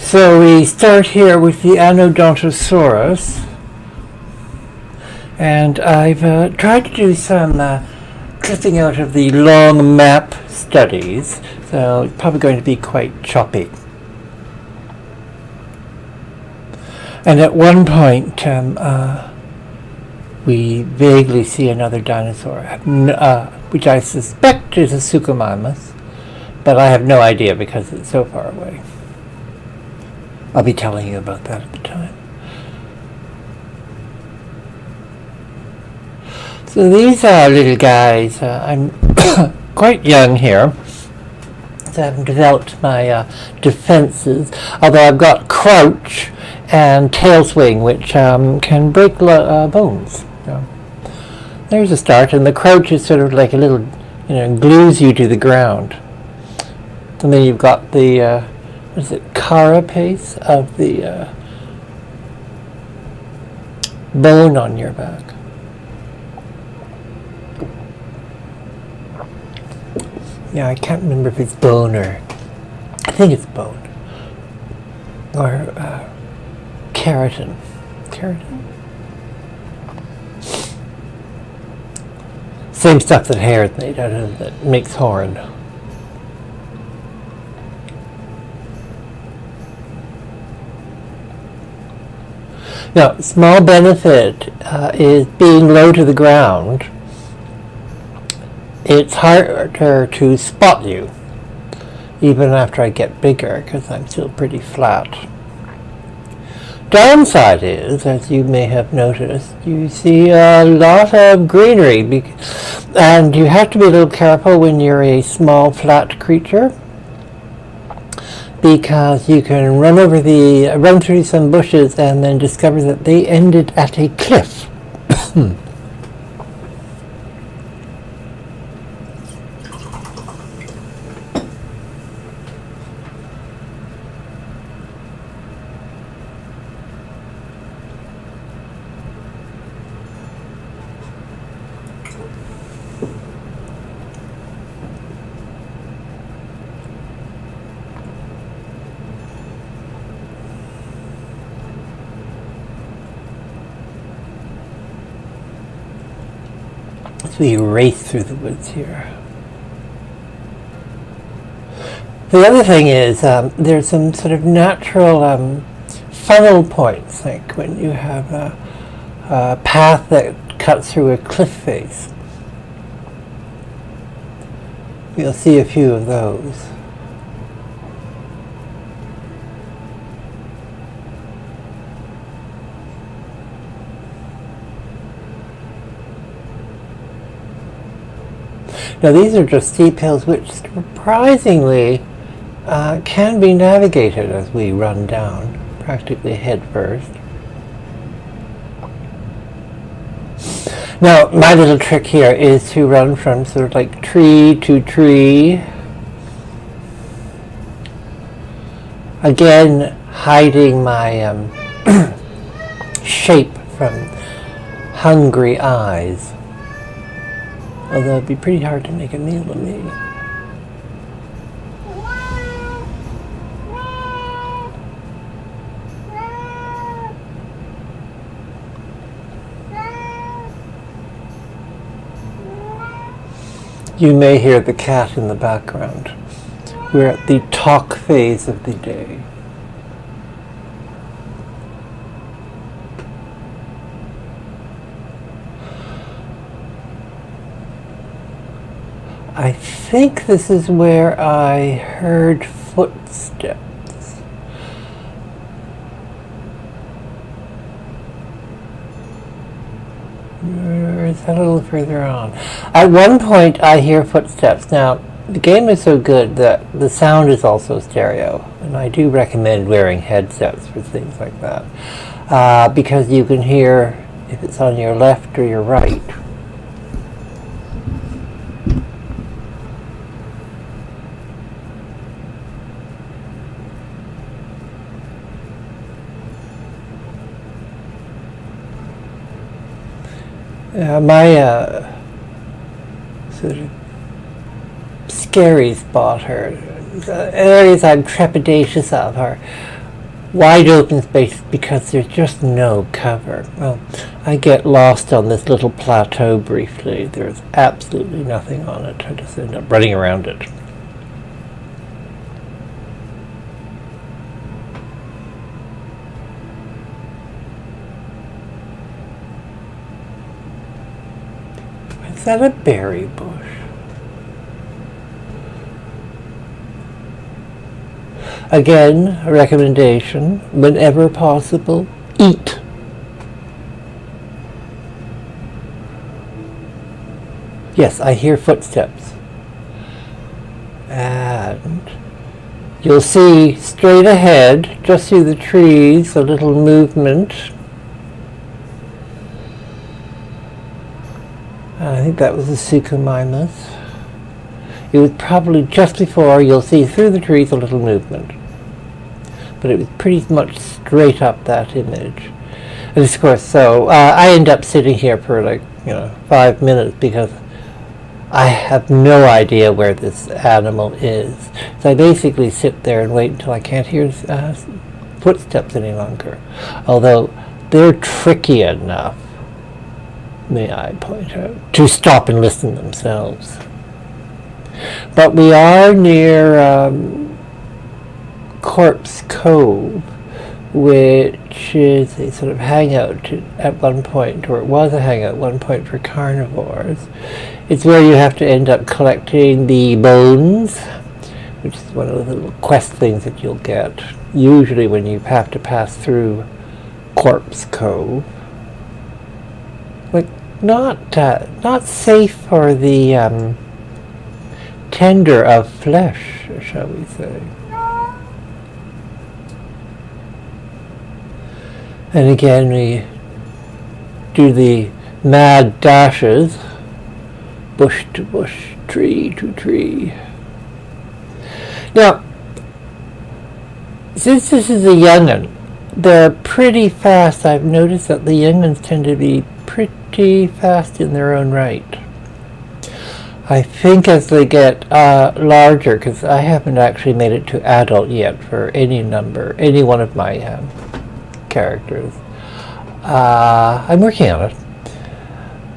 So we start here with the Anodontosaurus, and I've tried to do some clipping out of the long map studies, so it's probably going to be quite choppy. And at one point, we vaguely see another dinosaur, which I suspect is a Suchomimus, but I have no idea because it's so far away. I'll be telling you about that at the time. So these are little guys. I'm quite young here, so I haven't developed my defenses, although I've got crouch and tail swing, which can break bones. So there's a start, and the crouch is sort of like a little, glues you to the ground. And then you've got the what is it, carapace of the bone on your back. Yeah, I can't remember if it's bone or, I think it's bone, or keratin. Keratin? Same stuff that hair is made out of that makes horn. Now, small benefit is being low to the ground. It's harder to spot you, even after I get bigger, because I'm still pretty flat. Downside is, as you may have noticed, you see a lot of greenery, and you have to be a little careful when you're a small, flat creature, because you can run through some bushes and then discover that they ended at a cliff. We race through the woods here. The other thing is there's some sort of natural funnel points, like when you have a path that cuts through a cliff face. You'll see a few of those. Now these are just steep hills which surprisingly can be navigated as we run down, practically head first. Now my little trick here is to run from sort of like tree to tree. Again, hiding my shape from hungry eyes. Although it'd be pretty hard to make a meal of me. You may hear the cat in the background. We're at the talk phase of the day. I think this is where I heard footsteps. Or is that a little further on? At one point I hear footsteps. Now, the game is so good that the sound is also stereo, and I do recommend wearing headsets for things like that, because you can hear if it's on your left or your right. My sort of scary spot, or areas I'm trepidatious of, are wide open space because there's just no cover. Well, I get lost on this little plateau briefly. There's absolutely nothing on it. I just end up running around it. Is that a berry bush? Again, a recommendation, whenever possible, eat. Yes, I hear footsteps. And you'll see straight ahead, just through the trees, a little movement. I think that was a Suchomimus. It was probably just before, you'll see through the trees a little movement. But it was pretty much straight up that image. And of course, so I end up sitting here for 5 minutes because I have no idea where this animal is. So I basically sit there and wait until I can't hear footsteps any longer. Although they're tricky enough, may I point out, to stop and listen themselves. But we are near Corpse Cove, which is a sort of hangout at one point, or it was a hangout at one point for carnivores. It's where you have to end up collecting the bones, which is one of the little quest things that you'll get, usually when you have to pass through Corpse Cove. But not safe for the tender of flesh, shall we say. And again, we do the mad dashes, bush to bush, tree to tree. Now, since this is a young'un, they're pretty fast. I've noticed that the young'uns tend to be pretty fast in their own right. I think as they get larger, because I haven't actually made it to adult yet for any one of my characters. I'm working on it.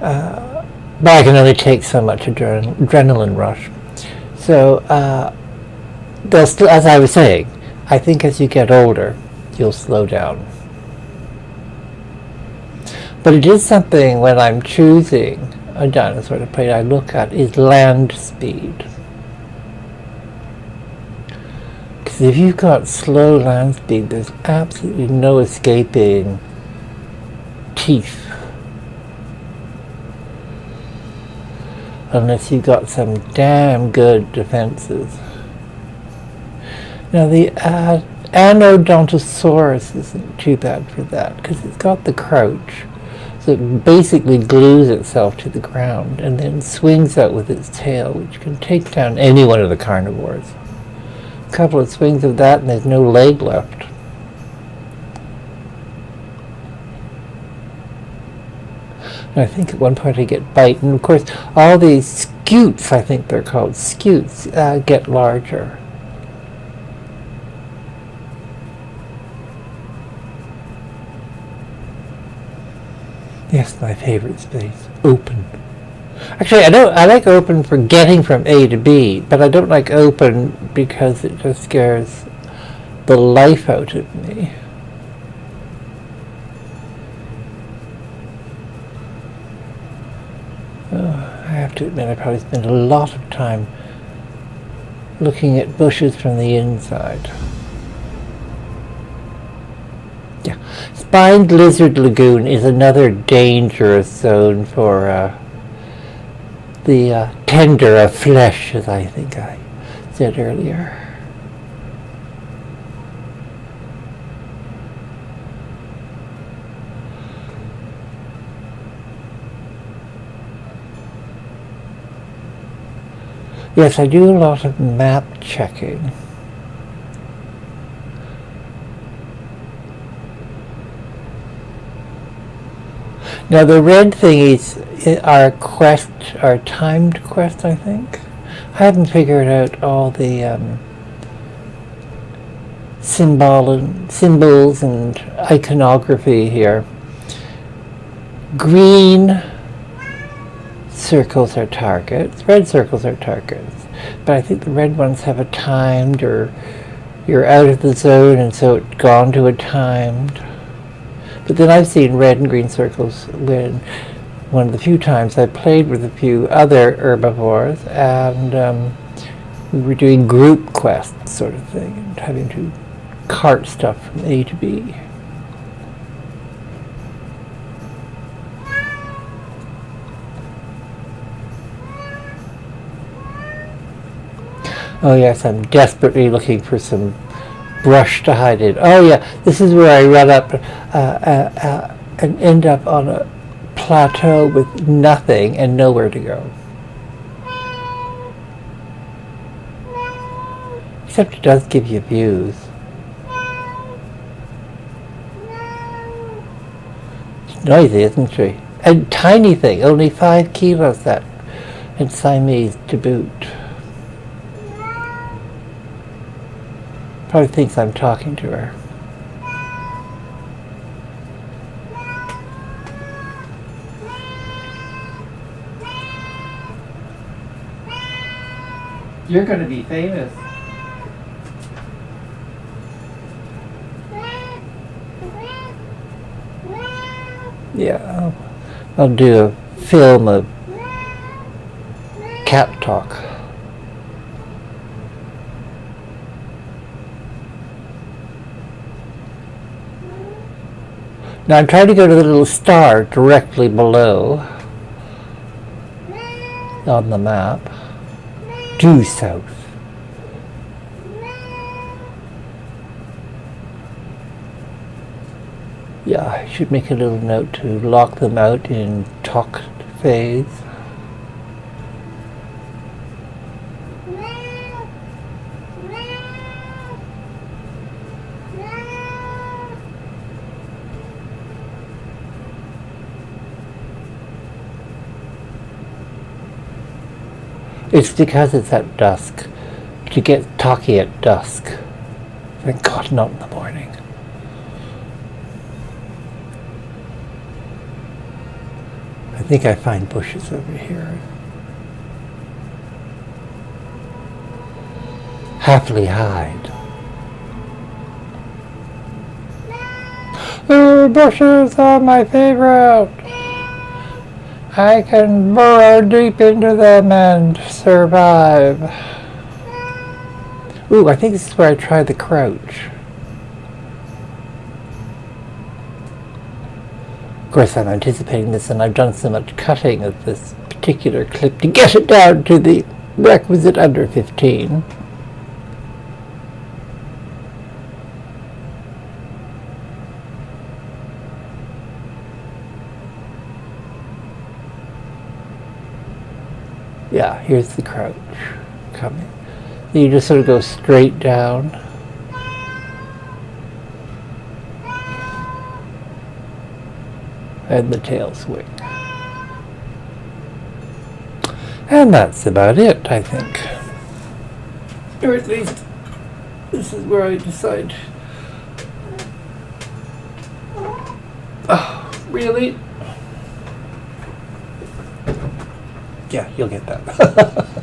But I can only take so much adrenaline rush. So, as I was saying, I think as you get older, you'll slow down. But it is something when I'm choosing a dinosaur to play, I look at is land speed. Because if you've got slow land speed, there's absolutely no escaping teeth. Unless you've got some damn good defenses. Now the Anodontosaurus isn't too bad for that, because it's got the crouch. So it basically glues itself to the ground and then swings out with its tail, which can take down any one of the carnivores. A couple of swings of that and there's no leg left. And I think at one point I get bite, and of course all these scutes, I think they're called scutes, get larger. Yes, my favorite space, open. Actually, I like open for getting from A to B, but I don't like open because it just scares the life out of me. Oh, I have to admit, I probably spend a lot of time looking at bushes from the inside. Yeah, Spined Lizard Lagoon is another dangerous zone for the tender of flesh, as I think I said earlier. Yes, I do a lot of map checking. Now the red thingies are timed quest, I think. I haven't figured out all the symbols and iconography here. Green circles are targets, red circles are targets, but I think the red ones have a timed, or you're out of the zone and so it's gone to a timed. But then I've seen red and green circles when one of the few times I played with a few other herbivores, and we were doing group quests sort of thing, and having to cart stuff from A to B. Oh yes, I'm desperately looking for some brush to hide in. Oh yeah, this is where I run up and end up on a plateau with nothing and nowhere to go. Except it does give you views. It's noisy, isn't she? And tiny thing, only 5 kilos that, and Siamese to boot. Probably thinks I'm talking to her. You're going to be famous. Yeah, I'll do a film of cat talk. Now I'm trying to go to the little star directly below on the map. Due south. Yeah, I should make a little note to lock them out in talk phase. It's because it's at dusk. To get talky at dusk. Thank God, not in the morning. I think I find bushes over here. Happily hide. Bushes are my favorite. I can burrow deep into them and survive. Ooh, I think this is where I tried the crouch. Of course, I'm anticipating this, and I've done so much cutting of this particular clip to get it down to the requisite under 15. Yeah, here's the crouch coming. You just sort of go straight down. And the tail swing. And that's about it, I think. Or at least, this is where I decide. Oh, really? Yeah, you'll get that.